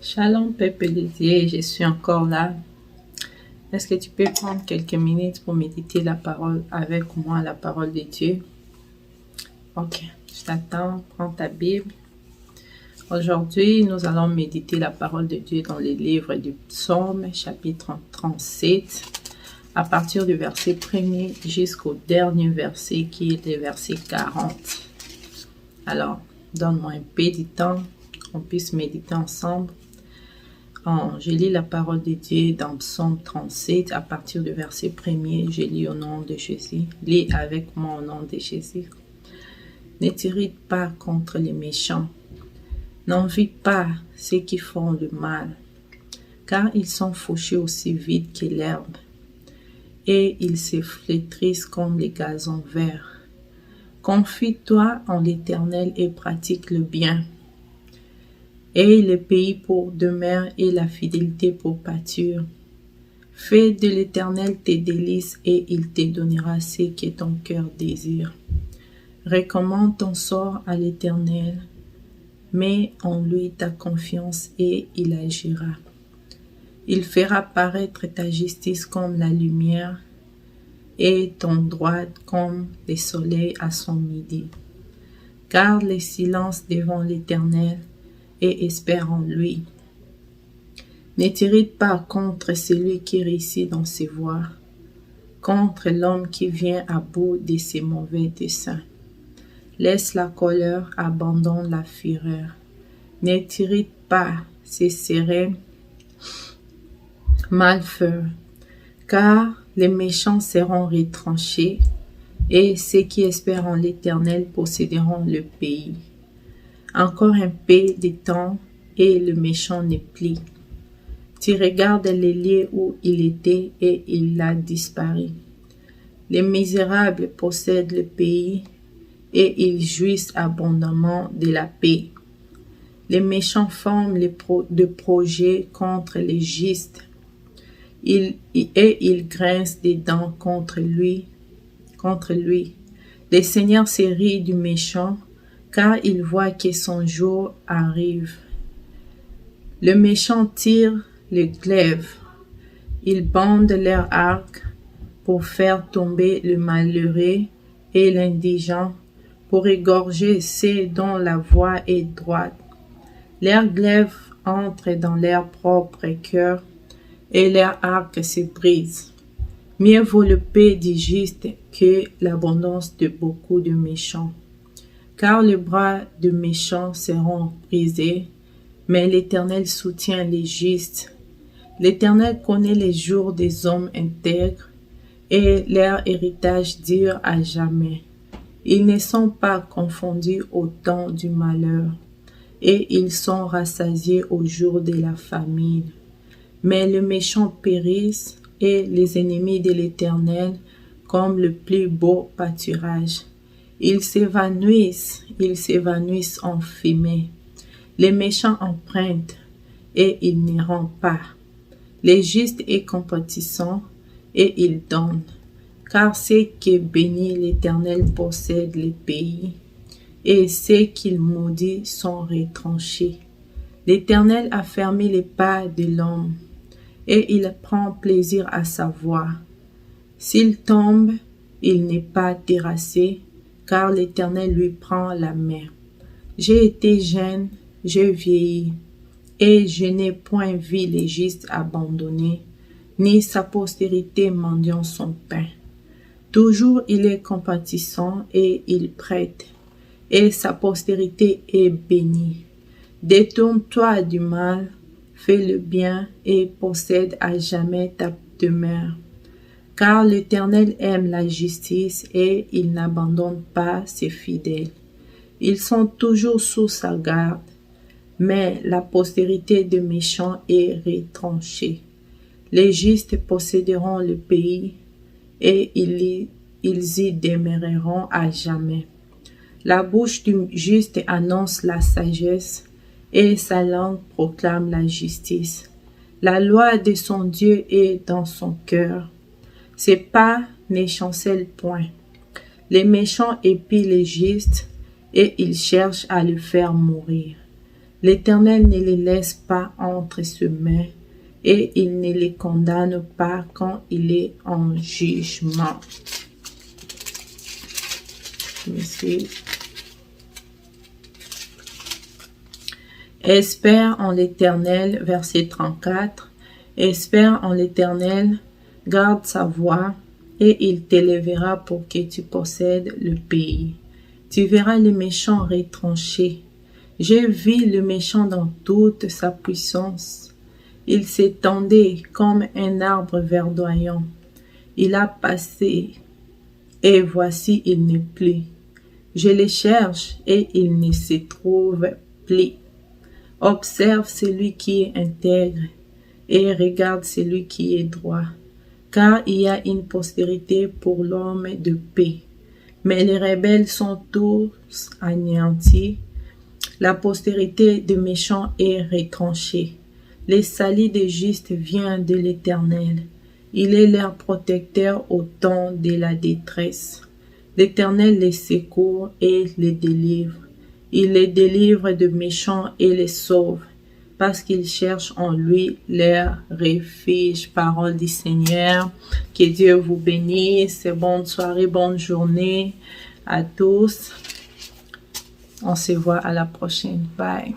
Shalom, peuple de Dieu, je suis encore là. Est-ce que tu peux prendre quelques minutes pour méditer la parole avec moi, la parole de Dieu? Ok, je t'attends, prends ta Bible. Aujourd'hui, nous allons méditer la parole de Dieu dans le livre du Psaume, chapitre 37, à partir du verset 1er jusqu'au dernier verset qui est le verset 40. Alors, donne-moi un peu de temps, qu'on puisse méditer ensemble. Je lis la parole de Dieu dans Psaume 37 à partir du verset 1er. Je lis au nom de Jésus. Lis avec moi au nom de Jésus. Ne t'irrite pas contre les méchants. N'envie pas ceux qui font le mal, car ils sont fauchés aussi vite que l'herbe, et ils se flétrissent comme les gazons verts. Confie-toi en l'Éternel et pratique le bien. Aie le pays pour demeure et la fidélité pour pâture. Fais de l'Éternel tes délices et il te donnera ce que ton cœur désire. Recommande ton sort à l'Éternel, mets en lui ta confiance et il agira. Il fera paraître ta justice comme la lumière et ton droit comme le soleil à son midi. Garde le silence devant l'Éternel et espère en lui. Ne t'irrite pas contre celui qui réussit dans ses voies, contre l'homme qui vient à bout de ses mauvais desseins. Laisse la colère, abandonne la fureur. Ne t'irrite pas, ce serait malfaisant, car les méchants seront retranchés, et ceux qui espèrent en l'Éternel posséderont le pays. Encore un peu de temps, et le méchant ne plie. Tu regardes les lieux où il était, et il a disparu. Les misérables possèdent le pays, et ils jouissent abondamment de la paix. Les méchants forment des projets contre les justes, et ils grincent des dents contre lui. Le Seigneur se rit du méchant, car il voit que son jour arrive. Le méchant tire le glaive, ils bandent leur arc pour faire tomber le malheureux et l'indigent, pour égorger ceux dont la voie est droite. Leur glaive entre dans leur propre cœur, et leur arc se brise. Mieux vaut le paix du juste que l'abondance de beaucoup de méchants. Car les bras de méchants seront brisés, mais l'Éternel soutient les justes. L'Éternel connaît les jours des hommes intègres, et leur héritage dure à jamais. Ils ne sont pas confondus au temps du malheur, et ils sont rassasiés au jour de la famine. Mais le méchant périssent, et les ennemis de l'Éternel comme le plus beau pâturage. Ils s'évanouissent en fumée. Les méchants empruntent, et ils n'iront pas. Les justes est compatissant, et ils donnent. Car ceux qui bénissent l'Éternel possèdent le pays, et ceux qu'il maudit sont retranchés. L'Éternel a fermé les pas de l'homme, et il prend plaisir à sa voix. S'il tombe, il n'est pas terrassé, car l'Éternel lui prend la main. J'ai été jeune, j'ai vieilli, et je n'ai point vu les justes abandonnés, ni sa postérité mendiant son pain. Toujours il est compatissant et il prête, et sa postérité est bénie. Détourne-toi du mal, fais le bien et possède à jamais ta demeure. Car l'Éternel aime la justice et il n'abandonne pas ses fidèles. Ils sont toujours sous sa garde, mais la postérité des méchants est retranchée. Les justes posséderont le pays et ils y demeureront à jamais. La bouche du juste annonce la sagesse et sa langue proclame la justice. La loi de son Dieu est dans son cœur. Ses pas ne chancellent point. Les méchants épient les justes et ils cherchent à le faire mourir. L'Éternel ne les laisse pas entre ses mains et il ne les condamne pas quand il est en jugement. Espère en l'Éternel, verset 34. Espère en l'Éternel, garde sa voie, et il t'élèvera pour que tu possèdes le pays. Tu verras le méchant retranché. J'ai vu le méchant dans toute sa puissance. Il s'étendait comme un arbre verdoyant. Il a passé, et voici il n'est plus. Je le cherche, et il ne se trouve plus. Observe celui qui est intègre, et regarde celui qui est droit. Car il y a une postérité pour l'homme de paix. Mais les rebelles sont tous anéantis. La postérité des méchants est retranchée. Le salut des justes vient de l'Éternel. Il est leur protecteur au temps de la détresse. L'Éternel les secourt et les délivre. Il les délivre de méchants et les sauve, parce qu'ils cherchent en lui leur refuge. Parole du Seigneur. Que Dieu vous bénisse. Bonne soirée, bonne journée à tous. On se voit à la prochaine. Bye.